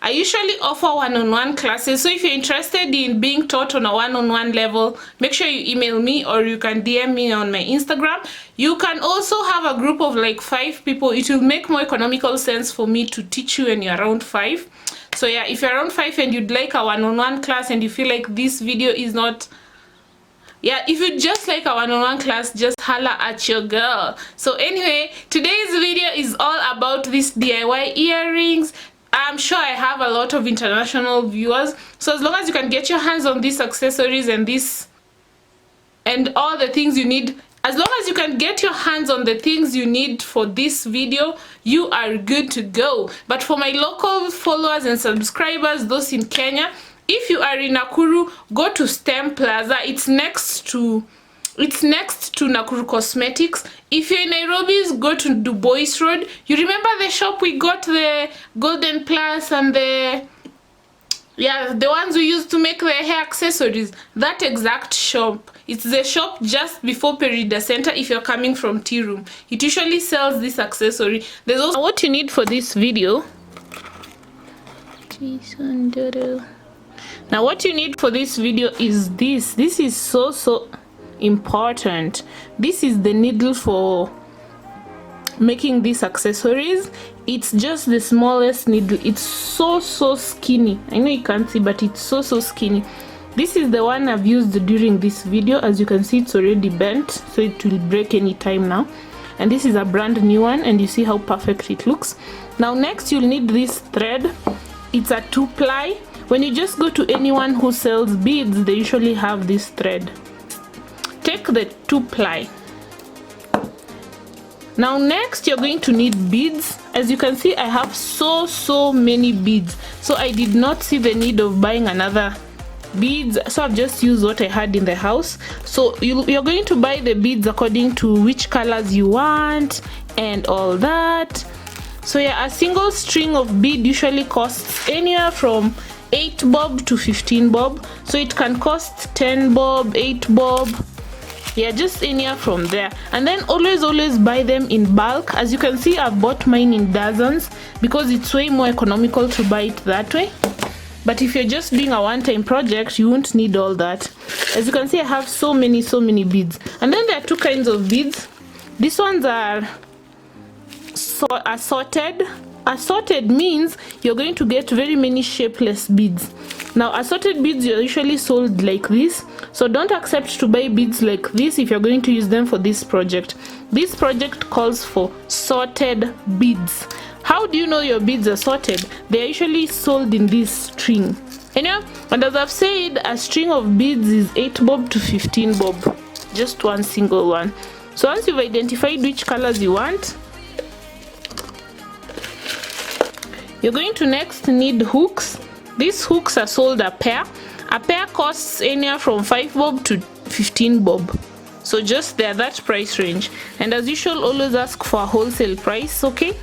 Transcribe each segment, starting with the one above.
I usually offer one-on-one classes, so if you're interested in being taught on a one-on-one level, make sure you email me or you can DM me on my Instagram. You can also have a group of like 5 people. It will make more economical sense for me to teach you when you're around 5. So yeah, if you're around 5 and you'd like a one-on-one class and you feel like this video is not, yeah, if you just like a one-on-one class, just holla at your girl. So anyway, today's video is all about these DIY earrings. I'm sure I have a lot of international viewers, so as long as you can get your hands on these accessories and this and all the things you need, as long as you can get your hands on the things you need for this video, you are good to go. But for my local followers and subscribers, those in Kenya, if you are in Nakuru, go to STEM Plaza. It's next to Nakuru Cosmetics. If you're in Nairobi, go to Du Bois Road. You remember the shop we got the Golden Plus and the ones we used to make the hair accessories? That exact shop. It's the shop just before Perida Center if you're coming from Tea Room. It usually sells this accessory. There's also what you need for this video. Now what you need for this video is this. This is so important. This is the needle for making these accessories. It's just the smallest needle. It's so skinny. I know you can't see, but it's so skinny. This is the one I've used during this video. As you can see, it's already bent, so it will break any time now. And this is a brand new one, and you see how perfect it looks. Now next you'll need this thread. It's a 2-ply. When you just go to anyone who sells beads, they usually have this thread. Take the 2-ply. Now next you're going to need beads. As you can see, I have so many beads, so I did not see the need of buying another beads, so I've just used what I had in the house. So you're going to buy the beads according to which colors you want and all that. So yeah, a single string of bead usually costs anywhere from 8 bob to 15 bob, so it can cost 10 bob, 8 bob, yeah, just anywhere from there. And then always buy them in bulk. As you can see, I've bought mine in dozens because it's way more economical to buy it that way. But if you're just doing a one-time project, you won't need all that. As you can see, I have so many beads. And then there are 2 kinds of beads. These ones are assorted. Assorted means you're going to get very many shapeless beads. Now assorted beads are usually sold like this, so don't accept to buy beads like this if you're going to use them for this project. This project calls for sorted beads. How do you know your beads are sorted? They're usually sold in this string. Anyway, and as I've said, a string of beads is 8 bob to 15 bob, just one single one. So once you've identified which colors you want, you're going to next need hooks. These hooks are sold a pair. A pair costs anywhere from 5 bob to 15 bob. So just they're that price range. And as usual, always ask for a wholesale price, okay?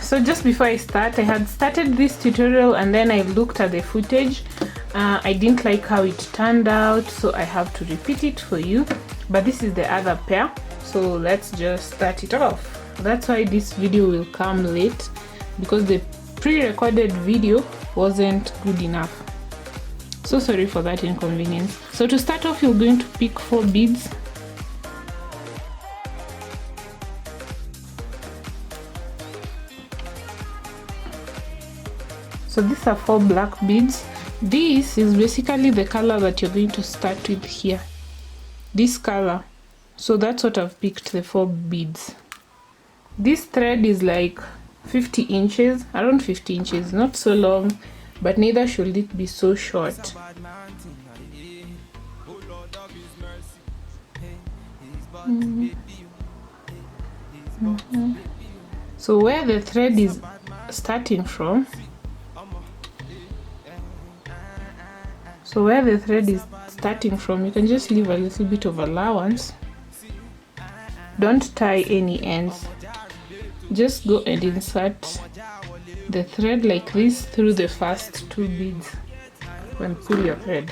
So just before I start, I had started this tutorial and then I looked at the footage. I didn't like how it turned out, so I have to repeat it for you. But this is the other pair, so let's just start it off. That's why this video will come late, because the pre-recorded video wasn't good enough. So sorry for that inconvenience. So to start off, you're going to pick 4 beads. So these are 4 black beads. This is basically the color that you're going to start with here. This color. So that's what I've picked, the 4 beads. This thread is like 50 inches, around 50 inches, not so long, but neither should it be so short. So where the thread is starting from, you can just leave a little bit of allowance. Don't tie any ends. Just go and insert the thread like this through the first 2 beads and pull your thread.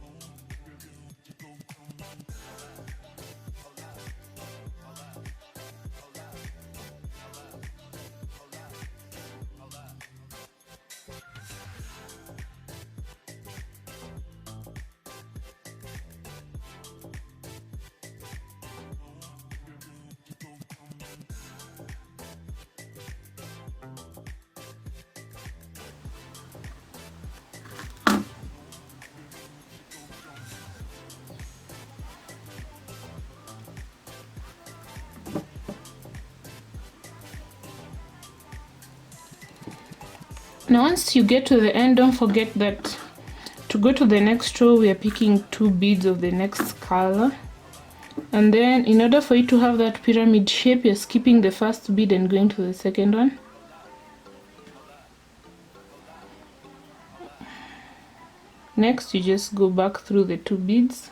Boom, Now once you get to the end, don't forget that to go to the next row we are picking 2 beads of the next color, and then in order for you to have that pyramid shape, you're skipping the first bead and going to the second one. Next you just go back through the 2 beads.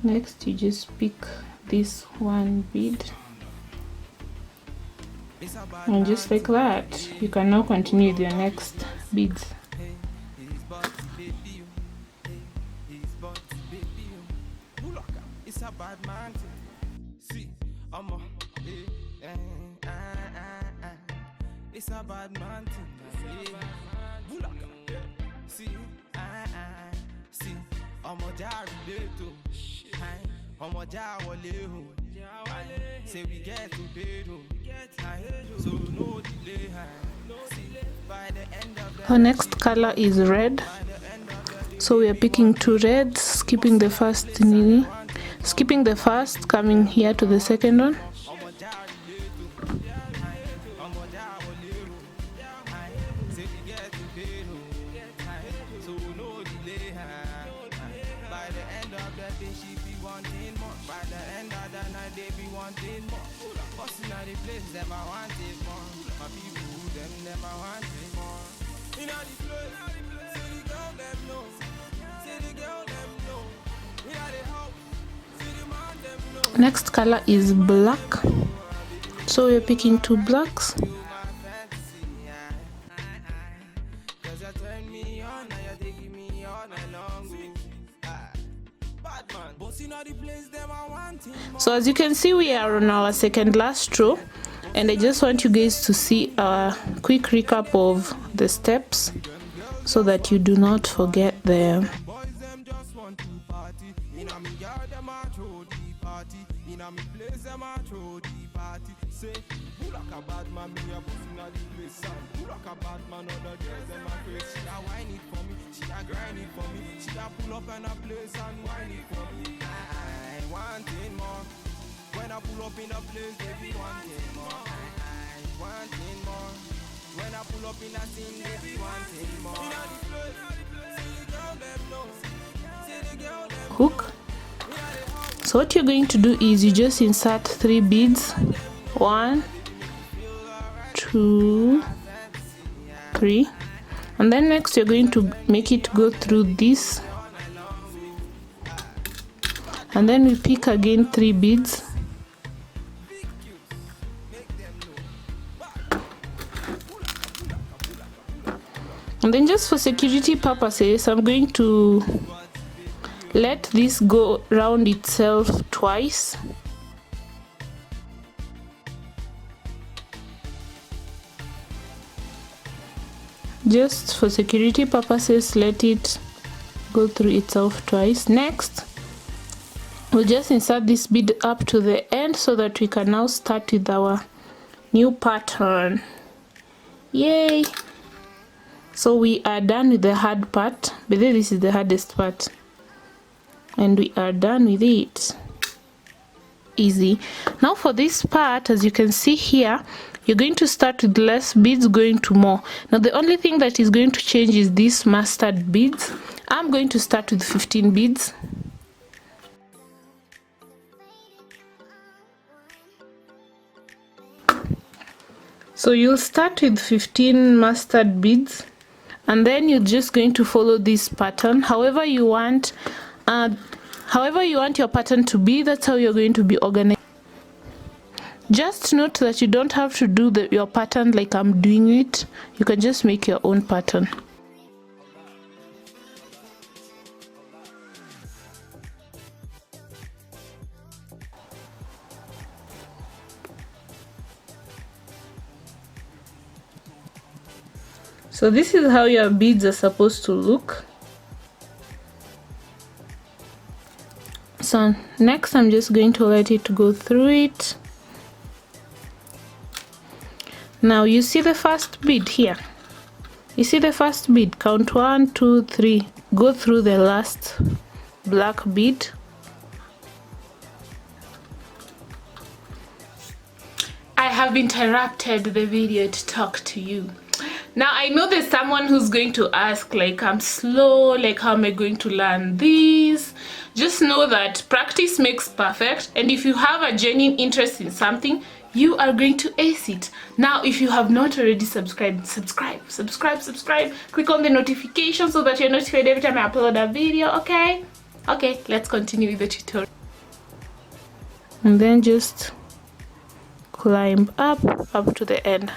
Next you just pick this 1 bead, and just like that you can now continue with your next beads. It's a bad man thing. See, see, I'm a jar to I'm a jar say we get to bed, so no delay. By the end of the Our next color is red, so we are picking 2 reds, skipping the first, coming here to the second one. Next color is black, so we're picking 2 blacks. So as you can see, we are on our second last row, and I just want you guys to see a quick recap of the steps so that you do not forget them. When I pull up in a place, they be wanting more. Wanting more. When I pull up in a scene, they be wanting more. Hook. So what you're going to do is you just insert 3 beads. 1, 2, 3. And then next you're going to make it go through this. And then we pick again 3 beads. And then just for security purposes, I'm going to let this go round itself twice. Just for security purposes, let it go through itself twice. Next, we'll just insert this bead up to the end so that we can now start with our new pattern. Yay! So we are done with the hard part, but this is the hardest part, and we are done with it. Easy. Now for this part, as you can see here, you're going to start with less beads going to more. Now the only thing that is going to change is these mustard beads. I'm going to start with 15 beads. So you'll start with 15 mustard beads, and then you're just going to follow this pattern however you want your pattern to be. That's how you're going to be organized. Just note that you don't have to do your pattern like I'm doing it. You can just make your own pattern. So this is how your beads are supposed to look. So next I'm just going to let it go through it. Now you see the first bead here. You see the first bead, count 1, 2, 3, go through the last black bead. have interrupted the video to talk to you. Now I know there's someone who's going to ask, like, I'm slow, like how am I going to learn this? Just know that practice makes perfect, and if you have a genuine interest in something, you are going to ace it. Now if you have not already subscribed, subscribe. Click on the notification so that you're notified every time I upload a video. Okay, let's continue with the tutorial. And then just climb up to the end.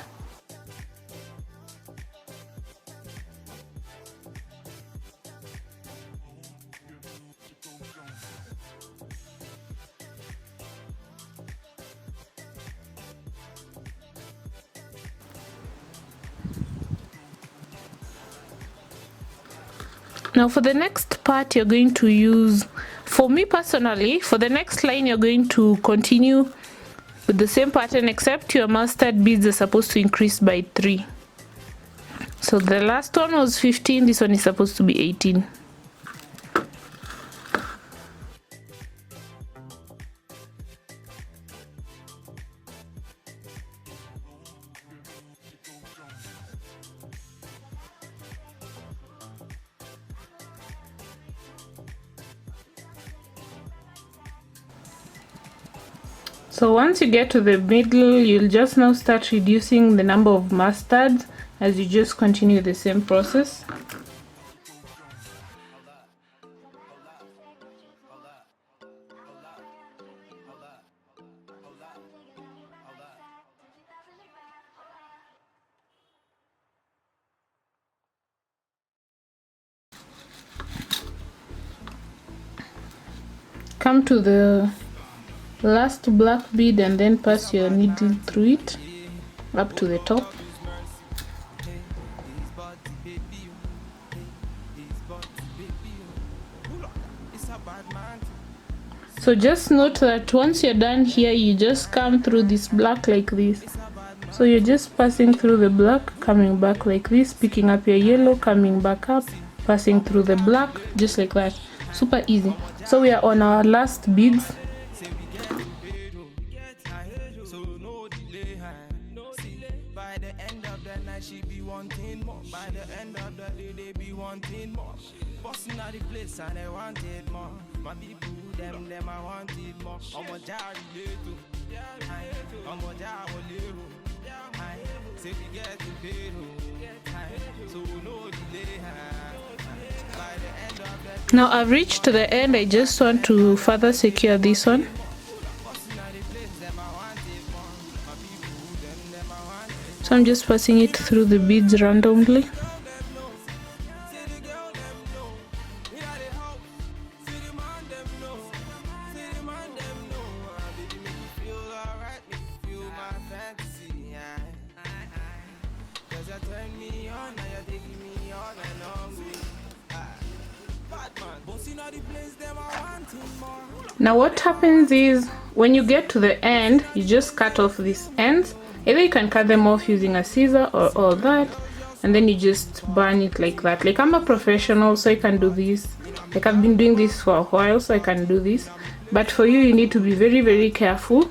Now for the next part, you're going to use, for me personally, for the next line you're going to continue with the same pattern, except your mustard beads are supposed to increase by 3. So the last one was 15, this one is supposed to be 18. So once you get to the middle, you'll just now start reducing the number of mustards as you just continue the same process. Come to the last black bead and then pass your needle through it up to the top. So just note that once you're done here, you just come through this black like this. So you're just passing through the black, coming back like this, picking up your yellow, coming back up, passing through the black, just like that. Super easy. So we are on our last beads. She be wanting more. By the end of the day, they be wanting more. Busting out the place and they wanted more. My people, them I wanted more. I'm a jar little. I'm a jar little. Say we get to pay, so no delay. By the end of the Now I've reached to the end. I just want to further secure this one. So I'm just passing it through the beads randomly. Now what happens is, when you get to the end, you just cut off these ends. Either you can cut them off using a scissor or all that, and then you just burn it like that. Like, I'm a professional, so I can do this. Like, I've been doing this for a while, so I can do this. But for you, you need to be very, very careful,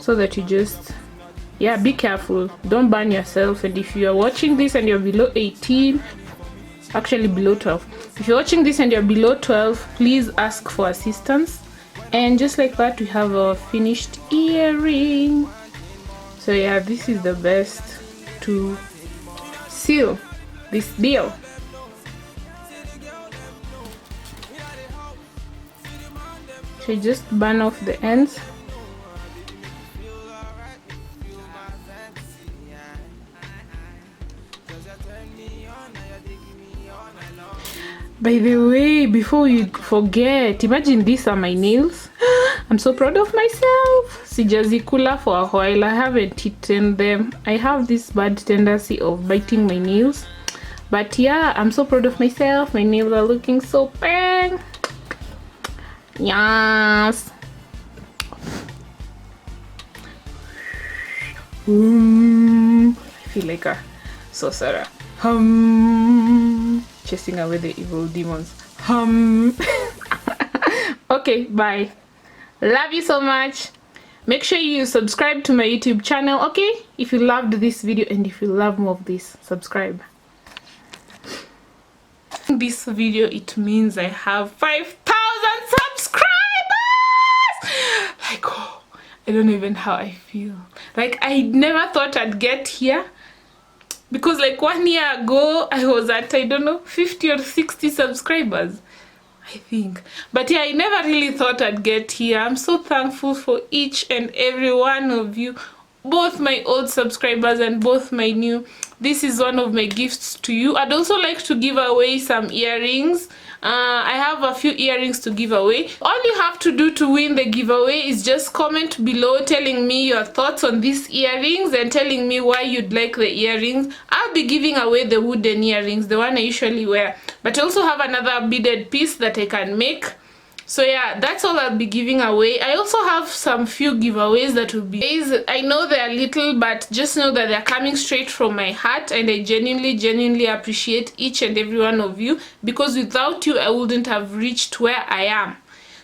so that you just, yeah, be careful. Don't burn yourself. And if you are watching this and you're below 18, actually below 12. If you're watching this and you're below 12, please ask for assistance. And just like that, we have our finished earring. So yeah, this is the best to seal this deal. So just burn off the ends. By the way, before you forget, imagine these are my nails. I'm so proud of myself. Sijazikula for a while. I haven't eaten them. I have this bad tendency of biting my nails. But yeah, I'm so proud of myself. My nails are looking so bang. Yes. I feel like a sorcerer. Chasing away the evil demons. Okay, bye. Love you so much. Make sure you subscribe to my YouTube channel, okay? If you loved this video and if you love more of this, subscribe. This video, it means I have 5,000 subscribers. Like, oh, I don't know even how I feel. Like, I never thought I'd get here, because like 1 year ago I was at, I don't know, 50 or 60 subscribers, I think. But yeah, I never really thought I'd get here. I'm so thankful for each and every one of you, both my old subscribers and both my new. This is one of my gifts to you. I'd also like to give away some earrings. I have a few earrings to give away. All you have to do to win the giveaway is just comment below telling me your thoughts on these earrings and telling me why you'd like the earrings. I'll be giving away the wooden earrings, the one I usually wear, but I also have another beaded piece that I can make. So yeah, that's all I'll be giving away. I also have some few giveaways that will be, I know they're little, but just know that they're coming straight from my heart, and I genuinely appreciate each and every one of you, because without you I wouldn't have reached where I am.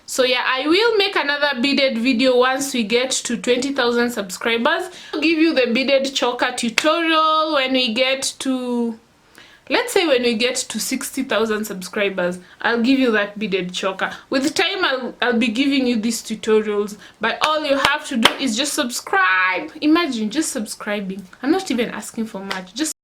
So yeah, I will make another beaded video once we get to 20,000 subscribers. I'll give you the beaded choker tutorial when we get to, let's say when we get to 60,000 subscribers. I'll give you that beaded choker. With time I'll be giving you these tutorials, but all you have to do is just subscribe. Imagine just subscribing. I'm not even asking for much. Just